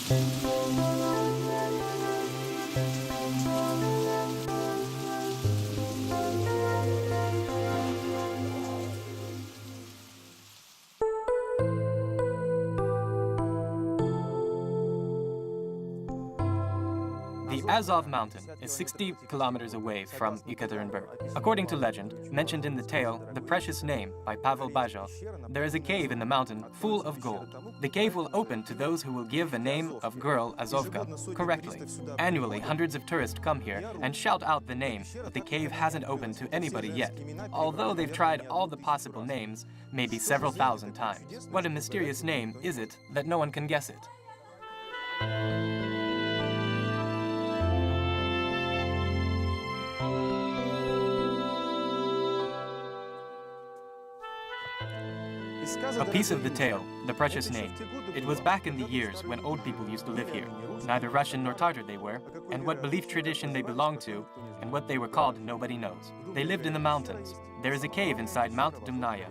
The Azov mountain is 60 kilometers away from Ekaterinburg. According to legend, mentioned in the tale The Precious Name by Pavel Bajov, there is a cave in the mountain full of gold. The cave will open to those who will give the name of girl Azovka correctly. Annually, hundreds of tourists come here and shout out the name, but the cave hasn't opened to anybody yet, although they've tried all the possible names, maybe several thousand times. What a mysterious name is it that no one can guess it? A piece of the tale, The Precious Name. It was back in the years when old people used to live here. Neither Russian nor Tatar they were, and what belief tradition they belonged to, and what they were called, nobody knows. They lived in the mountains. There is a cave inside Mount Dumnaya,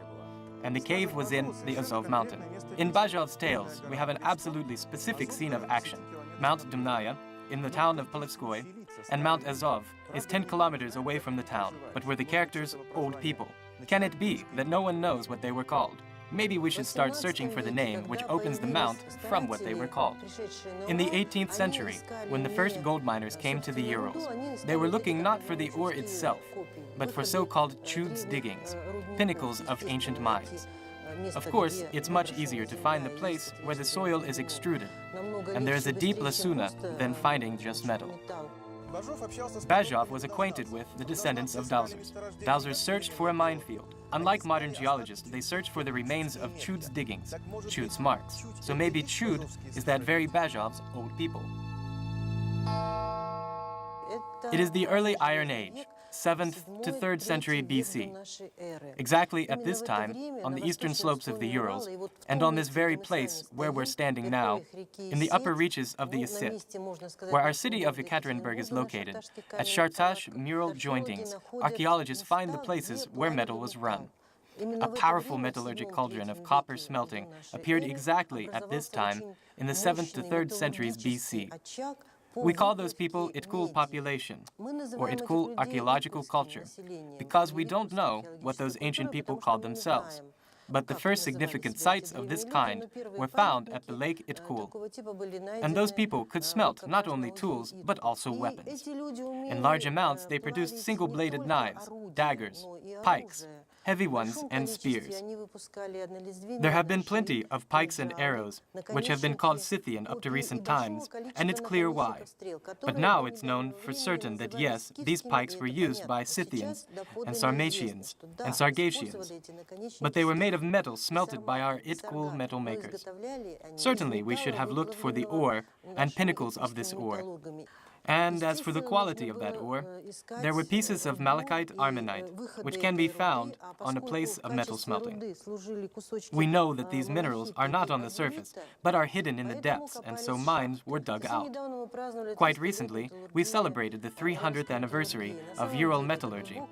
and the cave was in the Azov mountain. In Bajov's tales, we have an absolutely specific scene of action. Mount Dumnaya, in the town of Polevskoy, and Mount Azov is 10 kilometers away from the town, but were the characters old people. Can it be that no one knows what they were called? Maybe we should start searching for the name which opens the mount from what they were called. In the 18th century, when the first gold miners came to the Urals, they were looking not for the ore itself, but for so-called Chud's diggings, pinnacles of ancient mines. Of course, it's much easier to find the place where the soil is extruded, and there is a deep lasuna than finding just metal. Bajov was acquainted with the descendants of dowsers. Dowsers searched for a minefield. Unlike modern geologists, they searched for the remains of Chud's diggings, Chud's marks. So maybe Chud is that very Bajov's old people. It is the early Iron Age, 7th to 3rd century BC. Exactly at this time, on the eastern slopes of the Urals, and on this very place where we're standing now, in the upper reaches of the Isit, where our city of Ekaterinburg is located, at Chartash mural jointings, archaeologists find the places where metal was run. A powerful metallurgic cauldron of copper smelting appeared exactly at this time in the 7th to 3rd centuries BC. We call those people Itkul population, or Itkul archaeological culture, because we don't know what those ancient people called themselves. But the first significant sites of this kind were found at the lake Itkul. And those people could smelt not only tools, but also weapons. In large amounts, they produced single-bladed knives, daggers, pikes, heavy ones, and spears. There have been plenty of pikes and arrows, which have been called Scythian up to recent times, and it's clear why. But now it's known for certain that yes, these pikes were used by Scythians and Sarmatians and Sargatians, but they were made of metal smelted by our Itkul metal makers. Certainly we should have looked for the ore and pinnacles of this ore. And as for the quality of that ore, there were pieces of malachite armenite, which can be found on a place of metal smelting. We know that these minerals are not on the surface, but are hidden in the depths, and so mines were dug out. Quite recently, we celebrated the 300th anniversary of Ural metallurgy,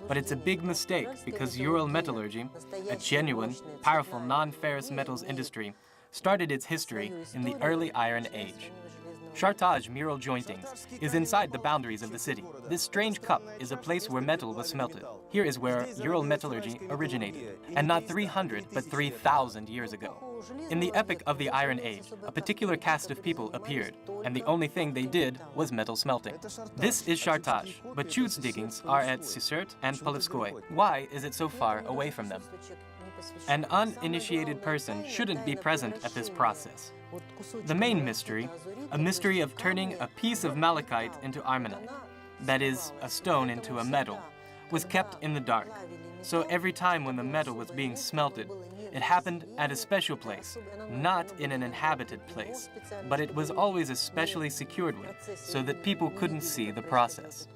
but it's a big mistake because Ural metallurgy, a genuine, powerful non-ferrous metals industry, started its history in the early Iron Age. Chartage mural jointings is inside the boundaries of the city. This strange cup is a place where metal was smelted. Here is where Ural metallurgy originated, and not 300 but 3,000 years ago. In the epoch of the Iron Age, a particular caste of people appeared, and the only thing they did was metal smelting. This is Chartage, but Chud's diggings are at Sisert and Polevskoy. Why is it so far away from them? An uninitiated person shouldn't be present at this process. The main mystery, a mystery of turning a piece of malachite into armenite, that is, a stone into a metal, was kept in the dark. So every time when the metal was being smelted, it happened at a special place, not in an inhabited place, but it was always a specially secured one, so that people couldn't see the process.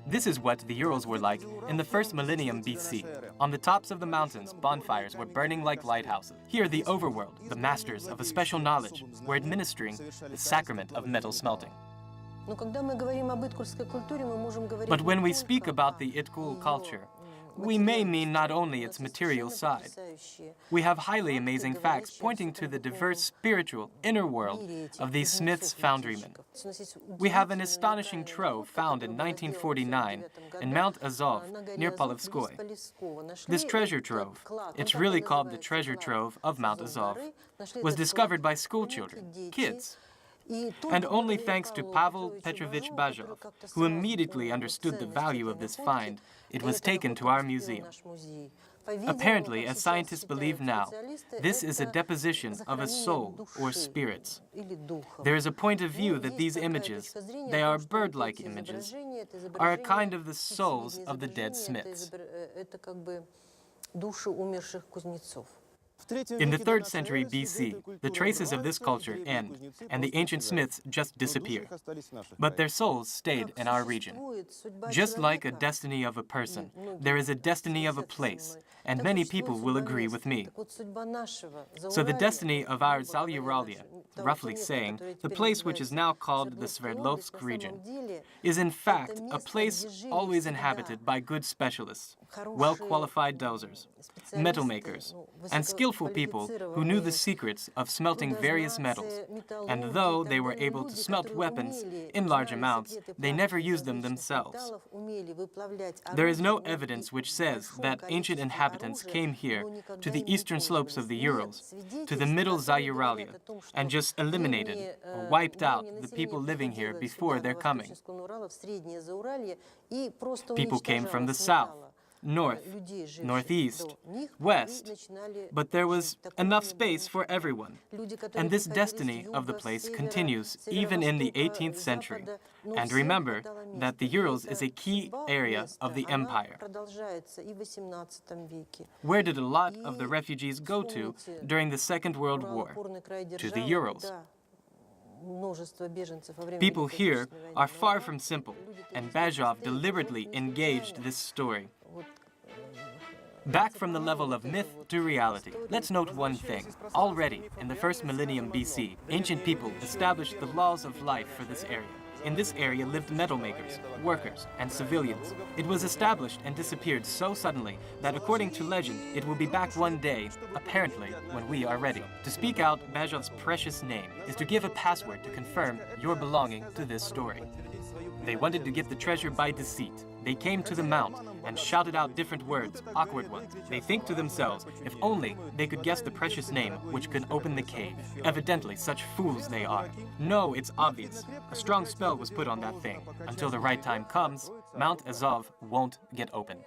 This is what the Urals were like in the first millennium BC. On the tops of the mountains, bonfires were burning like lighthouses. Here, the overworld, the masters of a special knowledge, were administering the sacrament of metal smelting. But when we speak about the Itkul culture, we may mean not only its material side. We have highly amazing facts pointing to the diverse spiritual inner world of these smiths' foundrymen. We have an astonishing trove found in 1949 in Mount Azov near Polovskoy. This treasure trove, it's really called the treasure trove of Mount Azov, was discovered by schoolchildren, kids. And only thanks to Pavel Petrovich Bajov, who immediately understood the value of this find, it was taken to our museum. Apparently, as scientists believe now, this is a deposition of a soul or spirits. There is a point of view that these images, they are bird-like images, are a kind of the souls of the dead smiths. In the 3rd century BC, the traces of this culture end, and the ancient smiths just disappear. But their souls stayed in our region. Just like a destiny of a person, there is a destiny of a place, and many people will agree with me. So the destiny of our Zalyuralia, roughly saying, the place which is now called the Sverdlovsk region, is in fact a place always inhabited by good specialists, well-qualified dozers, metal makers, and skillful people who knew the secrets of smelting various metals, and though they were able to smelt weapons in large amounts, they never used them themselves. There is no evidence which says that ancient inhabitants came here to the eastern slopes of the Urals, to the middle Zalyuralia, and just eliminated or wiped out the people living here before their coming. People came from the south, north, northeast, west, but there was enough space for everyone. And this destiny of the place continues even in the 18th century. And remember that the Urals is a key area of the empire. Where did a lot of the refugees go to during the Second World War? To the Urals. People here are far from simple, and Bajov deliberately engaged this story. Back from the level of myth to reality, let's note one thing. Already, in the 1st millennium BC, ancient people established the laws of life for this area. In this area lived metal makers, workers, and civilians. It was established and disappeared so suddenly that according to legend, it will be back one day, apparently, when we are ready. To speak out Bajov's precious name is to give a password to confirm your belonging to this story. They wanted to get the treasure by deceit. They came to the mount and shouted out different words, awkward ones. They think to themselves, if only they could guess the precious name which can open the cave. Evidently, such fools they are. No, it's obvious. A strong spell was put on that thing. Until the right time comes, Mount Azov won't get open.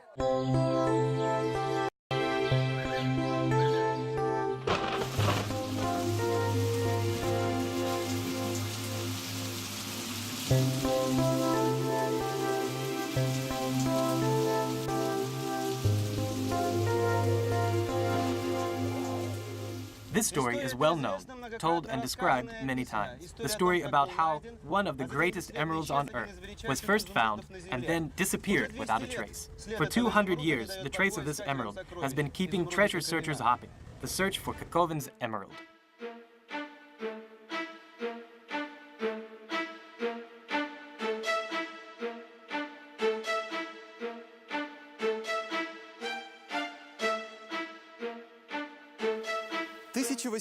This story is well known, told and described many times. The story about how one of the greatest emeralds on Earth was first found and then disappeared without a trace. For 200 years, the trace of this emerald has been keeping treasure searchers hopping. The search for Kakovin's emerald.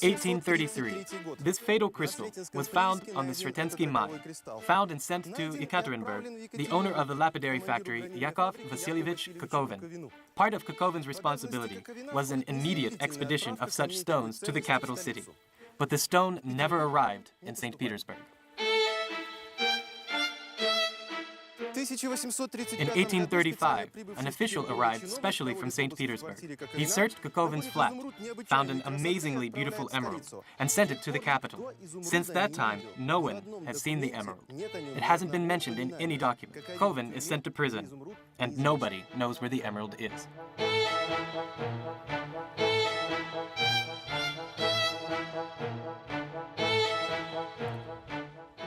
In 1833, this fatal crystal was found on the Sretensky mine, found and sent to Ekaterinburg, the owner of the lapidary factory, Yakov Vasilyevich Kakovin. Part of Kakovin's responsibility was an immediate expedition of such stones to the capital city. But the stone never arrived in St. Petersburg. In 1835, an official arrived specially from St. Petersburg. He searched Kakovin's flat, found an amazingly beautiful emerald, and sent it to the capital. Since that time, no one has seen the emerald. It hasn't been mentioned in any document. Kakovin is sent to prison, and nobody knows where the emerald is.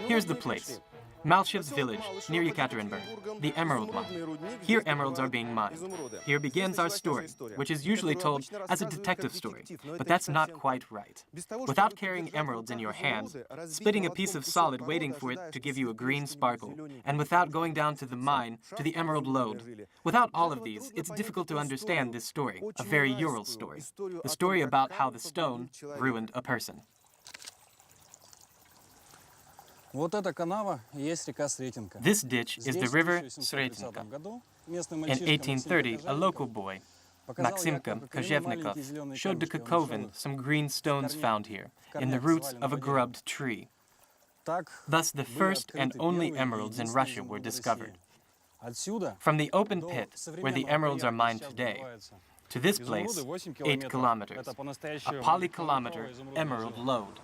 Here's the place. Malchev's village, near Ekaterinburg, the Emerald Mine. Here emeralds are being mined. Here begins our story, which is usually told as a detective story, but that's not quite right. Without carrying emeralds in your hands, splitting a piece of solid waiting for it to give you a green sparkle, and without going down to the mine, to the emerald lode. Without all of these, it's difficult to understand this story, a very Ural story. The story about how the stone ruined a person. This ditch is the river Sretinka. In 1830, a local boy, Maximka Kozhevnikov, showed to Kakovin some green stones found here, in the roots of a grubbed tree. Thus, the first and only emeralds in Russia were discovered. From the open pit, where the emeralds are mined today, to this place, 8 kilometers, a polykilometer emerald lode.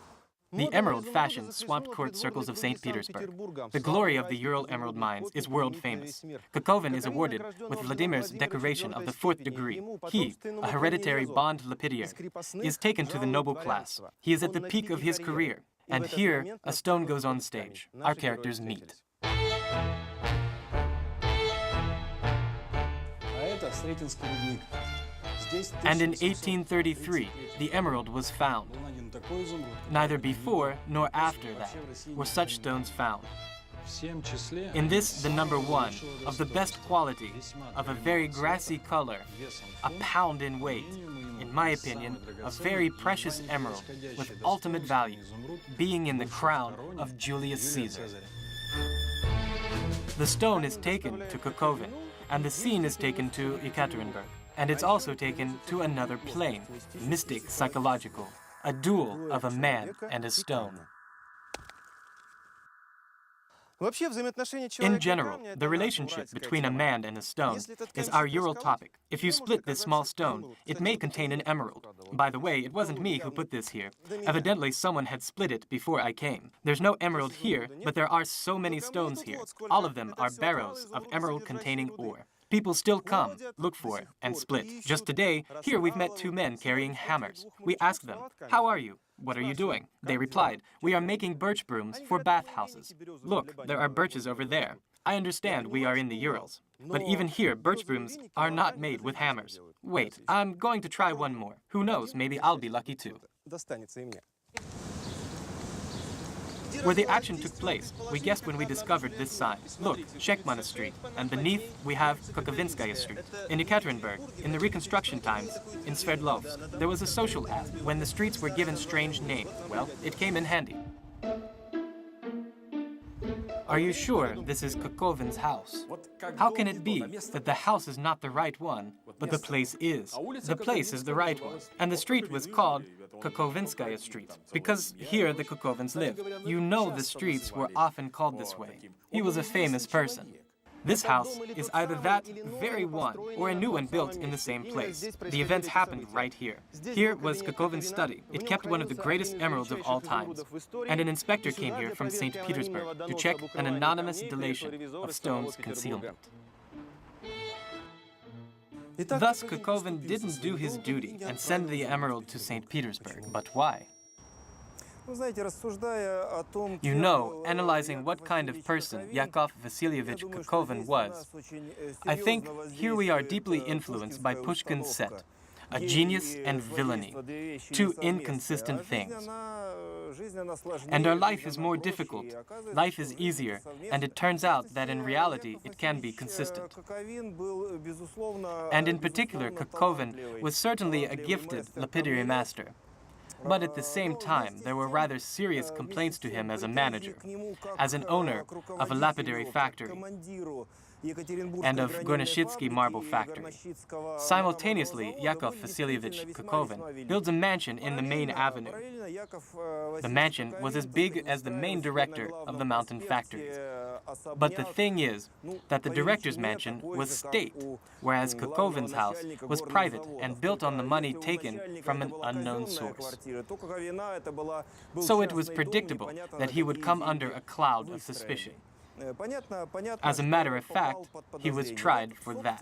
The emerald-fashioned swamped court circles of St. Petersburg. The glory of the Ural emerald mines is world famous. Kakovin is awarded with Vladimir's decoration of the 4th degree. He, a hereditary bond lapidaire, is taken to the noble class. He is at the peak of his career. And here, a stone goes on stage. Our characters meet. And in 1833, the emerald was found. Neither before nor after that were such stones found. In this, the number 1, of the best quality, of a very grassy color, a pound in weight, in my opinion, a very precious emerald with ultimate value, being in the crown of Julius Caesar. The stone is taken to Kakovin, and the scene is taken to Ekaterinburg. And it's also taken to another plane, mystic, psychological, a duel of a man and a stone. In general, the relationship between a man and a stone is our Ural topic. If you split this small stone, it may contain an emerald. By the way, it wasn't me who put this here. Evidently, someone had split it before I came. There's no emerald here, but there are so many stones here. All of them are barrows of emerald-containing ore. People still come, look for it, and split. Just today, here we've met 2 men carrying hammers. We asked them, "How are you? What are you doing?" They replied, "We are making birch brooms for bathhouses. Look, there are birches over there. I understand we are in the Urals. But even here, birch brooms are not made with hammers. Wait, I'm going to try one more. Who knows, maybe I'll be lucky too." Where the action took place, we guessed when we discovered this sign. Look, Shekmana Street, and beneath we have Kokovinskaya Street. In Ekaterinburg, in the Reconstruction times, in Sverdlovsk, there was a social act when the streets were given strange names. Well, it came in handy. Are you sure this is Kakovin's house? How can it be that the house is not the right one, but the place is? The place is the right one, and the street was called Kokovinskaya Street, because here the Kakovins live. You know the streets were often called this way. He was a famous person. This house is either that very one or a new one built in the same place. The events happened right here. Here was Kakovin's study. It kept one of the greatest emeralds of all times. And an inspector came here from St. Petersburg to check an anonymous deletion of stone's concealment. Thus, Kakovin didn't do his duty and send the emerald to St. Petersburg. But why? You know, analyzing what kind of person Yakov Vasilyevich Kakovin was, I think here we are deeply influenced by Pushkin's set, a genius and villainy, 2 inconsistent things. And our life is more difficult, life is easier, and it turns out that in reality it can be consistent. And in particular, Kakovin was certainly a gifted lapidary master. But at the same time, there were rather serious complaints to him as a manager, as an owner of a lapidary factory, and of Gornoshitsky marble factory. Simultaneously, Yakov Vasilyevich Kakovin builds a mansion in the main avenue. The mansion was as big as the main director of the mountain factories. But the thing is that the director's mansion was state, whereas Kakovin's house was private and built on the money taken from an unknown source. So it was predictable that he would come under a cloud of suspicion. As a matter of fact, he was tried for that.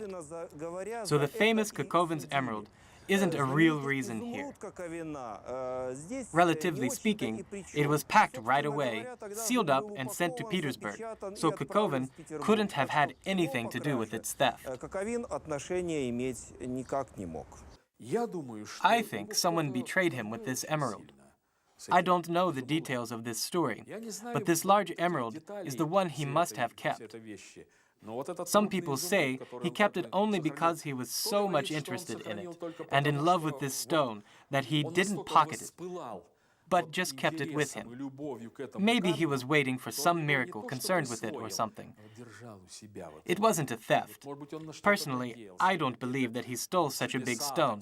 So the famous Kakovin's emerald isn't a real reason here. Relatively speaking, it was packed right away, sealed up, and sent to Petersburg, so Kakovin couldn't have had anything to do with its theft. I think someone betrayed him with this emerald. I don't know the details of this story, but this large emerald is the one he must have kept. Some people say he kept it only because he was so much interested in it and in love with this stone that he didn't pocket it, but just kept it with him. Maybe he was waiting for some miracle concerned with it or something. It wasn't a theft. Personally, I don't believe that he stole such a big stone.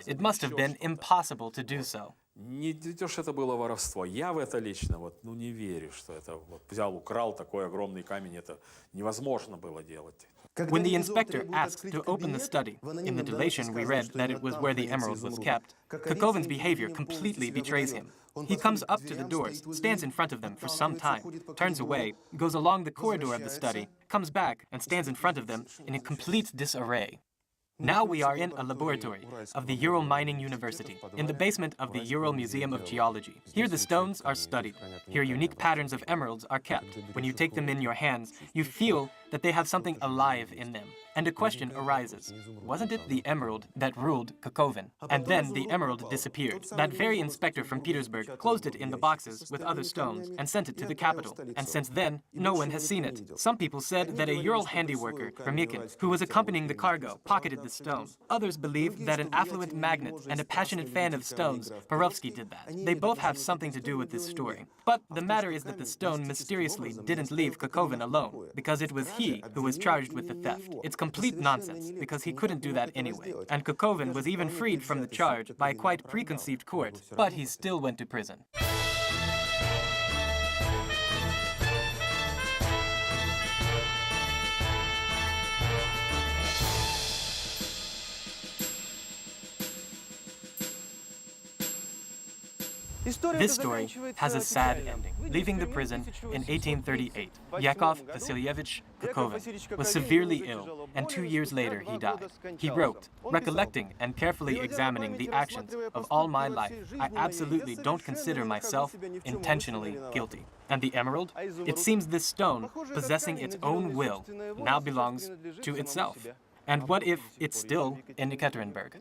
It must have been impossible to do so. Не то, что это было воровство. Я в это лично не верю, что это взял, украл такой огромный камень. Это невозможно было делать. When the inspector asked to open the study, in the dilation we read that it was where the emerald was kept, Kakovin's behavior completely betrays him. He comes up to the doors, stands in front of them for some time, turns away, goes along the corridor of the study, comes back, and stands in front of them in a complete disarray. Now we are in a laboratory of the Ural Mining University, in the basement of the Ural Museum of Geology. Here the stones are studied. Here unique patterns of emeralds are kept. When you take them in your hands, you feel that they have something alive in them. And a question arises. Wasn't it the emerald that ruled Kakovin? And then the emerald disappeared. That very inspector from Petersburg closed it in the boxes with other stones and sent it to the capital. And since then, no one has seen it. Some people said that a Ural handiworker, Remikin, who was accompanying the cargo, pocketed the stone. Others believe that an affluent magnate and a passionate fan of stones, Perovsky, did that. They both have something to do with this story. But the matter is that the stone mysteriously didn't leave Kakovin alone, because it was he who was charged with the theft. It's complete nonsense, because he couldn't do that anyway. And Kakovin was even freed from the charge by a quite preconceived court, but he still went to prison. This story has a sad ending. Leaving the prison in 1838, Yakov Vasilyevich Kakovin was severely ill, and 2 years later he died. He wrote, "Recollecting and carefully examining the actions of all my life, I absolutely don't consider myself intentionally guilty." And the emerald? It seems this stone, possessing its own will, now belongs to itself. And what if it's still in Ekaterinburg?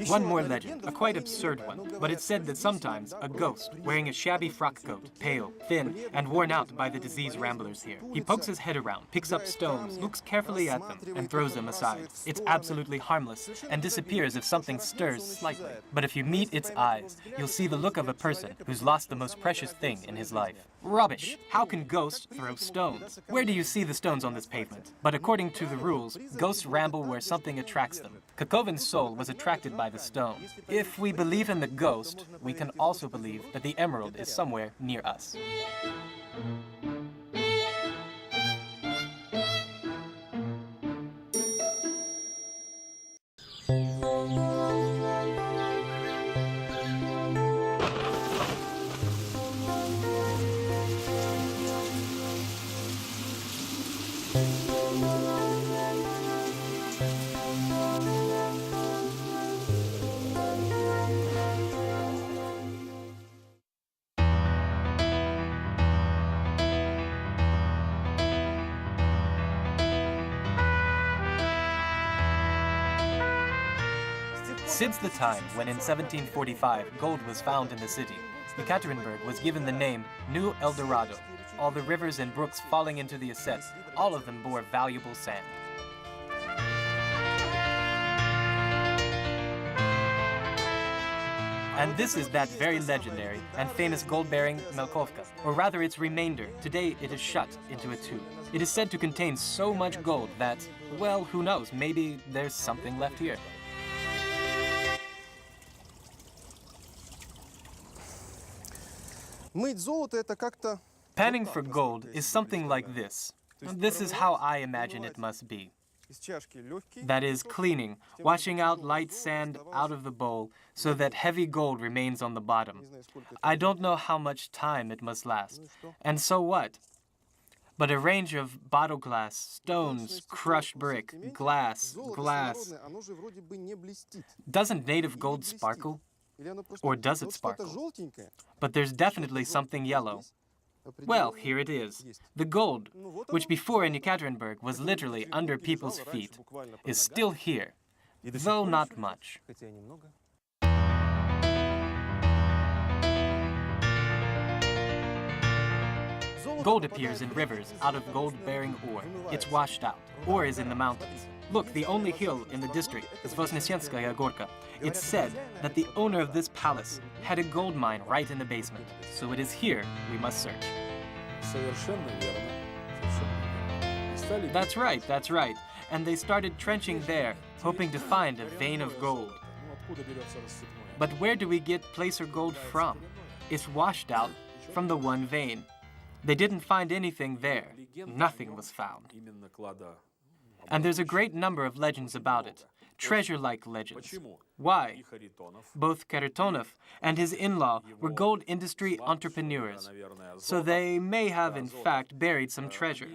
One more legend, a quite absurd one, but it's said that sometimes a ghost, wearing a shabby frock coat, pale, thin, and worn out by the diseased ramblers here, he pokes his head around, picks up stones, looks carefully at them, and throws them aside. It's absolutely harmless, and disappears if something stirs slightly. But if you meet its eyes, you'll see the look of a person who's lost the most precious thing in his life. Rubbish! How can ghosts throw stones? Where do you see the stones on this pavement? But according to the rules, ghosts ramble where something attracts them. Kakovin's soul was attracted by the stone. If we believe in the ghost, we can also believe that the emerald is somewhere near us. Since the time when in 1745 gold was found in the city, Ekaterinburg was given the name New El Dorado. All the rivers and brooks falling into the Osets, all of them bore valuable sand. And this is that very legendary and famous gold-bearing Melkovka, or rather its remainder. Today it is shut into a tube. It is said to contain so much gold that, well, who knows, maybe there's something left here. Panning for gold is something like this. This is how I imagine it must be. That is, cleaning, washing out light sand out of the bowl so that heavy gold remains on the bottom. I don't know how much time it must last. And so what? But a range of bottle glass, stones, crushed brick, glass. Doesn't native gold sparkle? Or does it sparkle? But there's definitely something yellow. Well, here it is. The gold, which before in Ekaterinburg was literally under people's feet, is still here, though not much. Gold appears in rivers out of gold-bearing ore. It's washed out. Ore is in the mountains. Look, the only hill in the district is Voznesenskaya Gorka. It's said that the owner of this palace had a gold mine right in the basement. So it is here we must search. That's right. And they started trenching there, hoping to find a vein of gold. But where do we get placer gold from? It's washed out from the one vein. They didn't find anything there. Nothing was found. And there's a great number of legends about it, treasure-like legends. Why? Both Kharitonov and his in-law were gold industry entrepreneurs, so they may have in fact buried some treasure.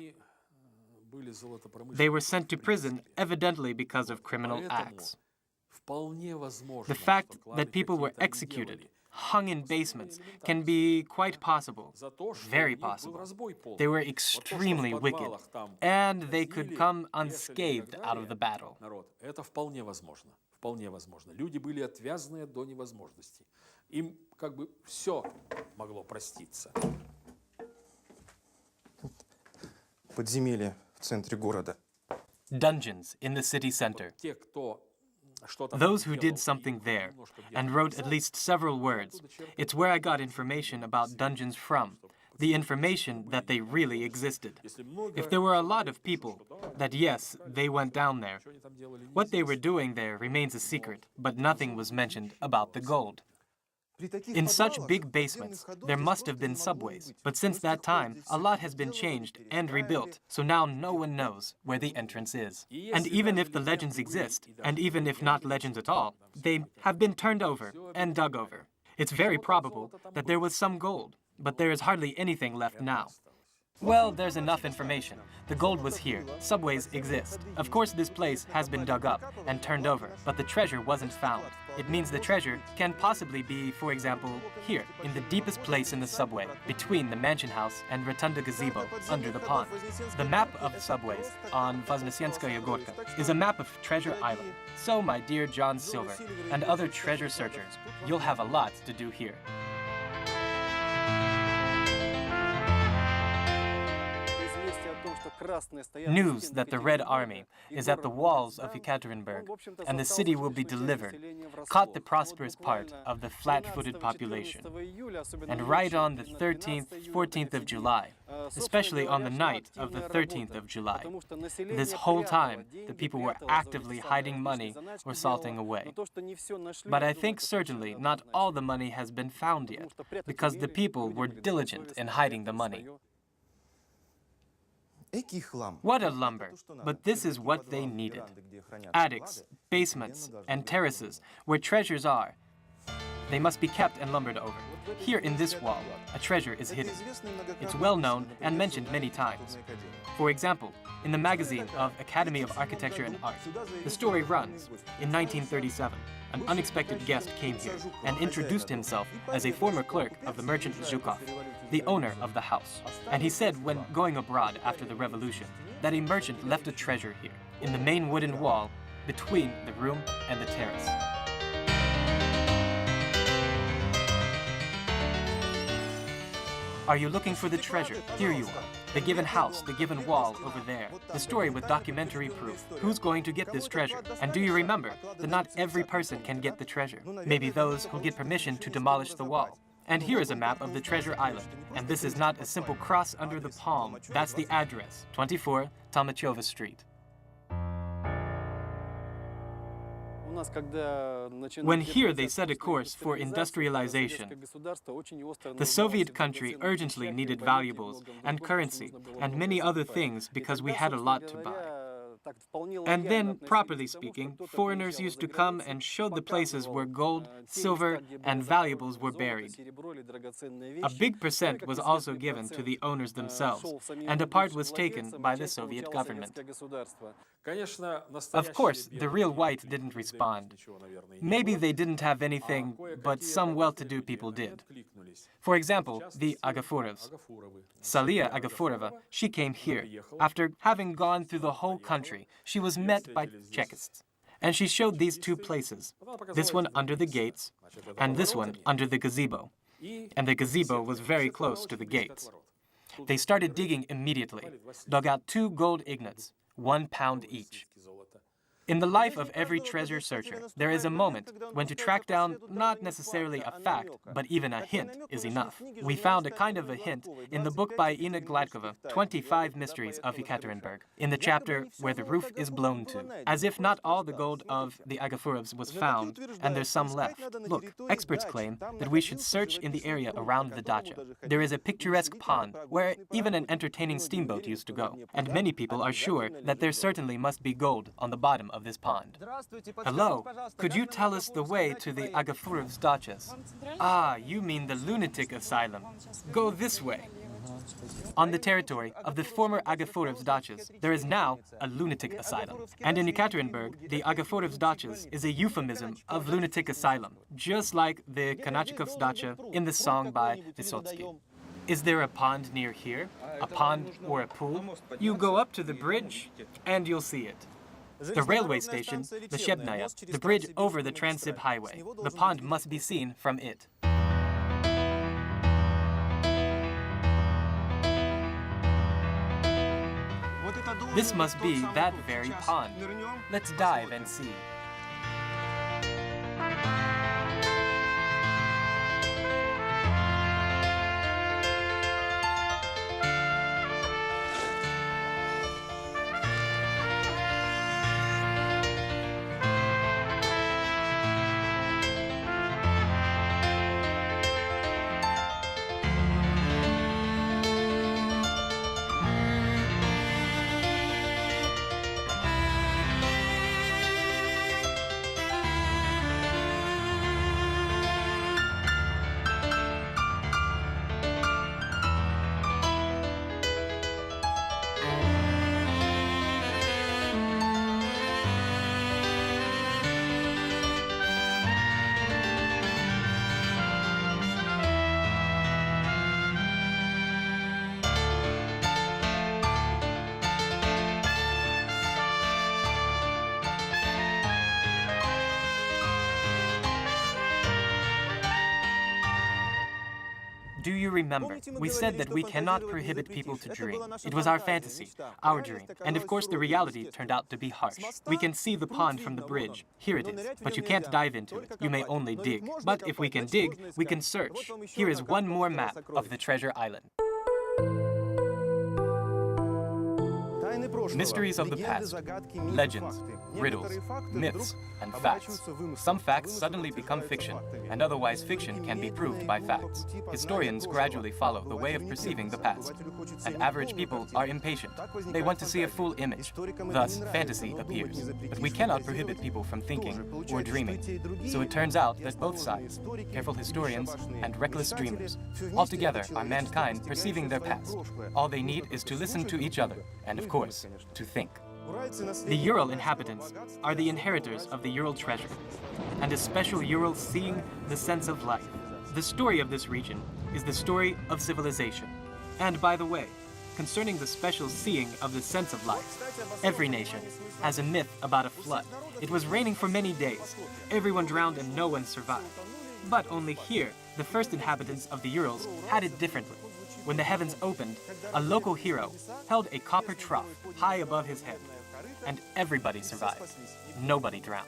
They were sent to prison evidently because of criminal acts. The fact that people were executed, hung in basements, can be quite possible, very possible. They were extremely wicked, and they could come unscathed out of the battle. Это вполне возможно. Вполне возможно. Люди были отвязные до невозможности. Им как бы все могло проститься. Подземелье в центре города. Dungeons in the city center. Those who did something there and wrote at least several words, it's where I got information about dungeons from, the information that they really existed. If there were a lot of people, that yes, they went down there. What they were doing there remains a secret, but nothing was mentioned about the gold. In such big basements, there must have been subways, but since that time, a lot has been changed and rebuilt, so now no one knows where the entrance is. And even if the legends exist, and even if not legends at all, they have been turned over and dug over. It's very probable that there was some gold, but there is hardly anything left now. Well, there's enough information. The gold was here. Subways exist. Of course, this place has been dug up and turned over, but the treasure wasn't found. It means the treasure can possibly be, for example, here, in the deepest place in the subway, between the mansion house and Rotunda gazebo, under the pond. The map of the subways on Voznesenskaya Gorka is a map of Treasure Island. So, my dear John Silver and other treasure searchers, you'll have a lot to do here. News that the Red Army is at the walls of Ekaterinburg and the city will be delivered caught the prosperous part of the flat-footed population. And right on the 13th, 14th of July, especially on the night of the 13th of July, this whole time the people were actively hiding money or salting away. But I think certainly not all the money has been found yet, because the people were diligent in hiding the money. What a lumber! But this is what they needed. Attics, basements, and terraces, where treasures are. They must be kept and lumbered over. Here in this wall, a treasure is hidden. It's well known and mentioned many times. For example, in the magazine of Academy of Architecture and Art, the story runs, in 1937, an unexpected guest came here and introduced himself as a former clerk of the merchant Zhukov, the owner of the house. And he said when going abroad after the revolution, that a merchant left a treasure here, in the main wooden wall, between the room and the terrace. Are you looking for the treasure? Here you are. The given house, the given wall over there. The story with documentary proof. Who's going to get this treasure? And do you remember that not every person can get the treasure? Maybe those who get permission to demolish the wall. And here is a map of the Treasure Island. And this is not a simple cross under the palm. That's the address, 24 Talmacheva Street. When here they set a course for industrialization, the Soviet country urgently needed valuables and currency and many other things because we had a lot to buy. And then, properly speaking, foreigners used to come and show the places where gold, silver, and valuables were buried. A big percent was also given to the owners themselves, and a part was taken by the Soviet government. Of course, the real white didn't respond. Maybe they didn't have anything, but some well-to-do people did. For example, the Agafurovs. Salia Agafurova, she came here. After having gone through the whole country, she was met by Chekists. And she showed these two places, this one under the gates, and this one under the gazebo. And the gazebo was very close to the gates. They started digging immediately, dug out 2 gold ingots, 1 pound each. In the life of every treasure searcher, there is a moment when to track down not necessarily a fact, but even a hint is enough. We found a kind of a hint in the book by Ina Gladkova, 25 Mysteries of Ekaterinburg, in the chapter where the roof is blown to. As if not all the gold of the Agafurovs was found, and there's some left. Look, experts claim that we should search in the area around the dacha. There is a picturesque pond where even an entertaining steamboat used to go, and many people are sure that there certainly must be gold on the bottom of this pond. Hello, could you tell us the way to the Agafurovs' dachas? Ah, you mean the lunatic asylum. Go this way. On the territory of the former Agafurovs' dachas, there is now a lunatic asylum. And in Ekaterinburg, the Agafurovs' dachas is a euphemism of lunatic asylum, just like the Kanachikov's dacha in the song by Vysotsky. Is there a pond near here? A pond or a pool? You go up to the bridge, and you'll see it. The railway station, the Shebnaya, the bridge over the Transsib highway. The pond must be seen from it. This must be that very pond. Let's dive and see. Do you remember? We said that we cannot prohibit people to dream. It was our fantasy, our dream. And of course the reality turned out to be harsh. We can see the pond from the bridge. Here it is. But you can't dive into it. You may only dig. But if we can dig, we can search. Here is one more map of the treasure island. Mysteries of the past, legends, riddles, myths, and facts. Some facts suddenly become fiction, and otherwise fiction can be proved by facts. Historians gradually follow the way of perceiving the past, and average people are impatient. They want to see a full image. Thus, fantasy appears. But we cannot prohibit people from thinking or dreaming. So it turns out that both sides, careful historians and reckless dreamers, altogether are mankind perceiving their past. All they need is to listen to each other, and of course, to think. The Ural inhabitants are the inheritors of the Ural treasure, and a special Ural seeing the sense of life. The story of this region is the story of civilization. And by the way, concerning the special seeing of the sense of life, every nation has a myth about a flood. It was raining for many days. Everyone drowned and no one survived. But only here, the first inhabitants of the Urals had it differently. When the heavens opened, a local hero held a copper trough high above his head, and everybody survived. Nobody drowned.